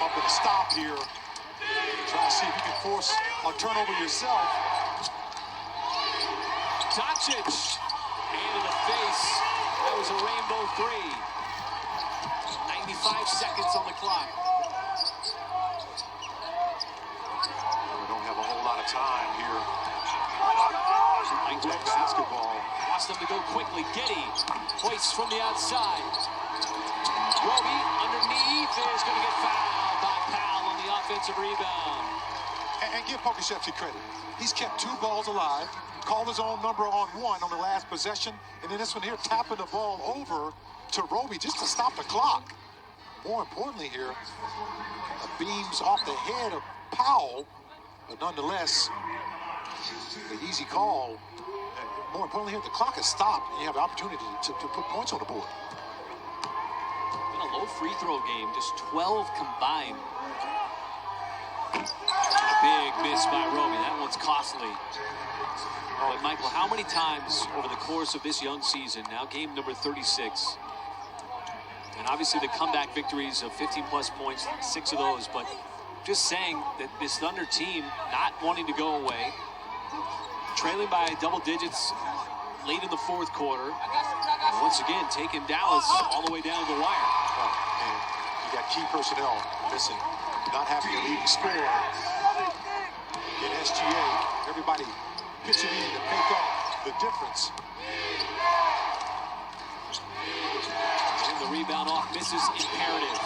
yourself with a stop here. Try to see if you can force a turnover yourself. Doncic, hand in the face. That was a rainbow three. 95 seconds on the clock. We don't have a whole lot of time here. Good basketball. Wants them to go quickly. Giddy hoists from the outside. Roby underneath is going to get fouled by Powell on the offensive rebound. And give Pokusevski credit. He's kept 2 balls alive, called his own number on 1 on the last possession, and then this one here tapping the ball over to Roby just to stop the clock. More importantly here, beams off the head of Powell, but nonetheless, the easy call. And more importantly here, the clock is stopped, and you have the opportunity to put points on the board. In a low free throw game, just 12 combined. Big miss by Roby. That one's costly. But Michael, how many times over the course of this young season, now game number 36, and obviously the comeback victories of 15-plus points, 6 of those, but just saying that this Thunder team not wanting to go away, trailing by double digits late in the 4th quarter, and once again taking Dallas all the way down the wire. Oh, and you got key personnel missing, not having a leading scorer in SGA. Everybody pitching in to make up the difference. And the rebound off misses imperative.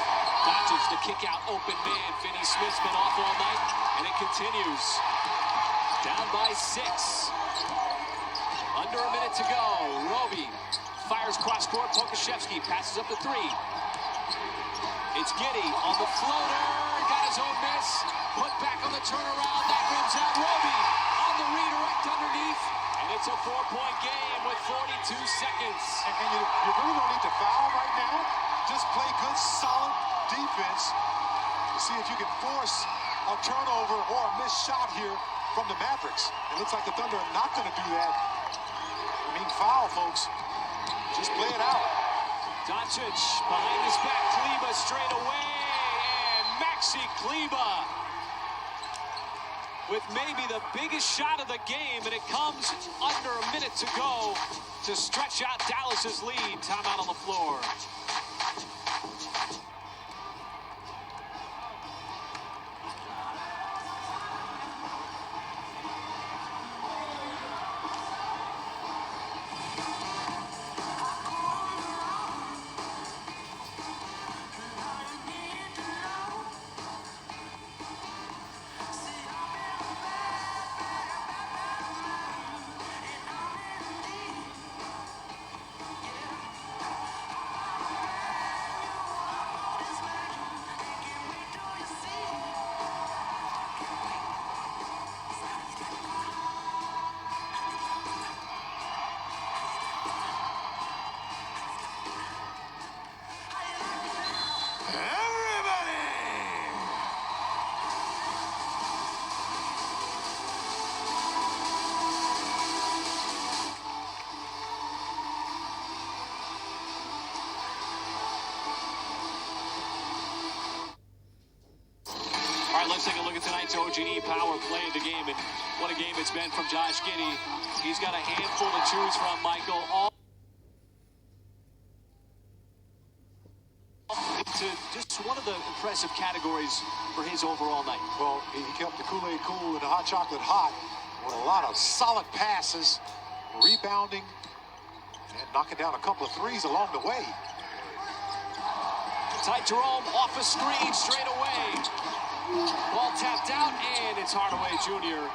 Doncic to kick out open man. Finney Smith's been off all night, and it continues. Down by 6. Under a minute to go. Roby fires cross court. Pokusevski passes up the 3. It's Giddy on the floater. Got his own miss. Put back on the turnaround. That rims out Roby on the redirect underneath. And it's a 4-point game with 42 seconds. And you really don't need to foul right now. Just play good, solid defense to see if you can force a turnover or a missed shot here from the Mavericks. It looks like the Thunder are not going to do that. I mean, foul, folks. Just play it out. Doncic behind his back. Kleber straight away. And Maxi Kleber with maybe the biggest shot of the game, and it comes under a minute to go to stretch out Dallas's lead. Timeout on the floor. Let's take a look at tonight's OG&E power play of the game, and what a game it's been from Josh Giddey. He's got a handful to choose from, Michael. All into just one of the impressive categories for his overall night. Well, he kept the Kool-Aid cool and the hot chocolate hot with a lot of solid passes, rebounding, and knocking down a couple of threes along the way. Ty Jerome off a screen straight away. Ball tapped out, and it's Hardaway Jr.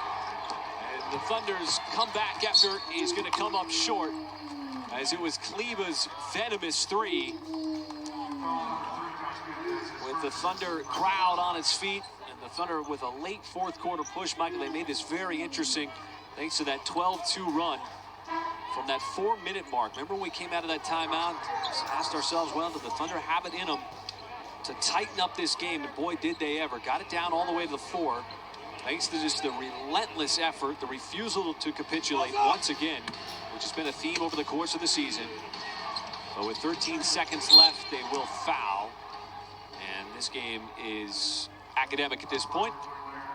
And the Thunder's come back after he's going to come up short, as it was Kleber's venomous 3. With the Thunder crowd on its feet, and the Thunder with a late 4th quarter push, Michael, they made this very interesting thanks to that 12-2 run from that 4-minute mark. Remember when we came out of that timeout, asked ourselves, well, did the Thunder have it in them to tighten up this game? And boy, did they ever. Got it down all the way to the 4. Thanks to just the relentless effort, the refusal to capitulate once again, which has been a theme over the course of the season. But with 13 seconds left, they will foul. And this game is academic at this point.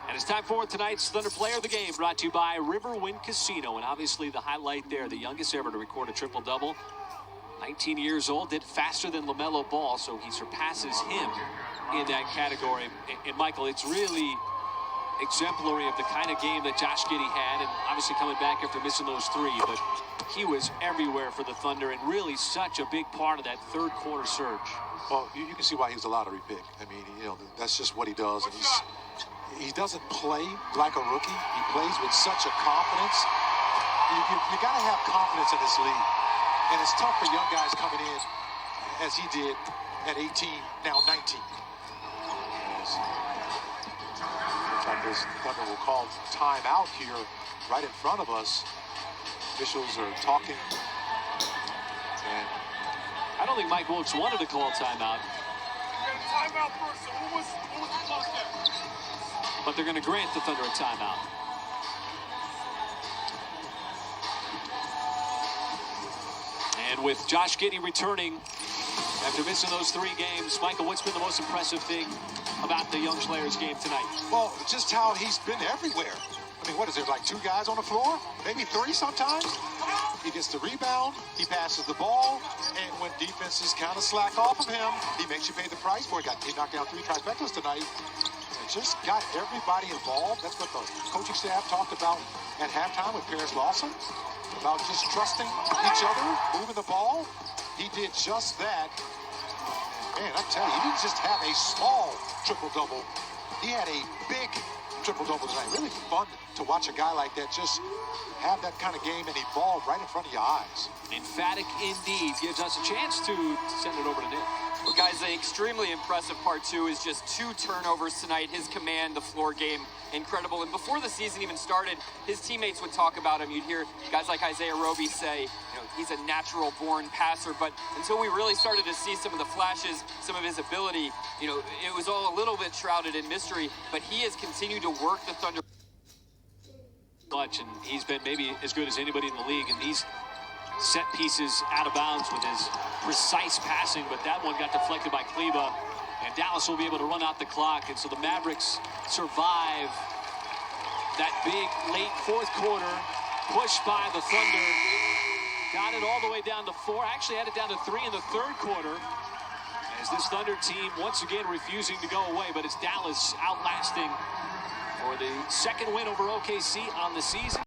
And it's time for tonight's Thunder Player of the Game, brought to you by Riverwind Casino. And obviously the highlight there, the youngest ever to record a triple-double. 19 years old, did faster than LaMelo Ball, so he surpasses him in that category. And Michael, it's really exemplary of the kind of game that Josh Giddey had, and obviously coming back after missing those three, but he was everywhere for the Thunder and really such a big part of that third quarter surge. Well, you can see why he was a lottery pick. I mean, you know, that's just what he does, and he doesn't play like a rookie. He plays with such a confidence. You got to have confidence in this league, and it's tough for young guys coming in as he did at 18, now 19. Thunder will call timeout here right in front of us. Officials are talking. And I don't think Mike Wilkes wanted to call timeout. Timeout first, so what was the clock there? But they're going to grant the Thunder a timeout. And with Josh Giddey returning after missing those 3 games, Michael, what's been the most impressive thing about the young player's game tonight? Well, just how he's been everywhere. I mean, what is there, like 2 guys on the floor? Maybe 3 sometimes? He gets the rebound, he passes the ball, and when defenses kind of slack off of him, he makes you pay the price for it. He knocked down 3 trifectas tonight. And just got everybody involved. That's what the coaching staff talked about at halftime with Paris Lawson, about just trusting each other, moving the ball. He did just that. Man, I tell you, he didn't just have a small triple-double. He had a big triple-double tonight. Really fun to watch a guy like that just have that kind of game and evolve right in front of your eyes. Emphatic indeed. Gives us a chance to send it over to Nick. Well, guys, the extremely impressive part, too, is just 2 turnovers tonight. His command, the floor game, incredible. And before the season even started, his teammates would talk about him. You'd hear guys like Isaiah Roby say, you know, he's a natural-born passer. But until we really started to see some of the flashes, some of his ability, you know, it was all a little bit shrouded in mystery. But he has continued to work the Thunder much, and he's been maybe as good as anybody in the league. And these set pieces out of bounds with his precise passing, but that one got deflected by Kleba, and Dallas will be able to run out the clock. And so the Mavericks survive that big late fourth quarter push by the Thunder. Got it all the way down to 4, actually had it down to 3 in the third quarter, as this Thunder team once again refusing to go away. But it's Dallas outlasting for the second win over OKC on the season.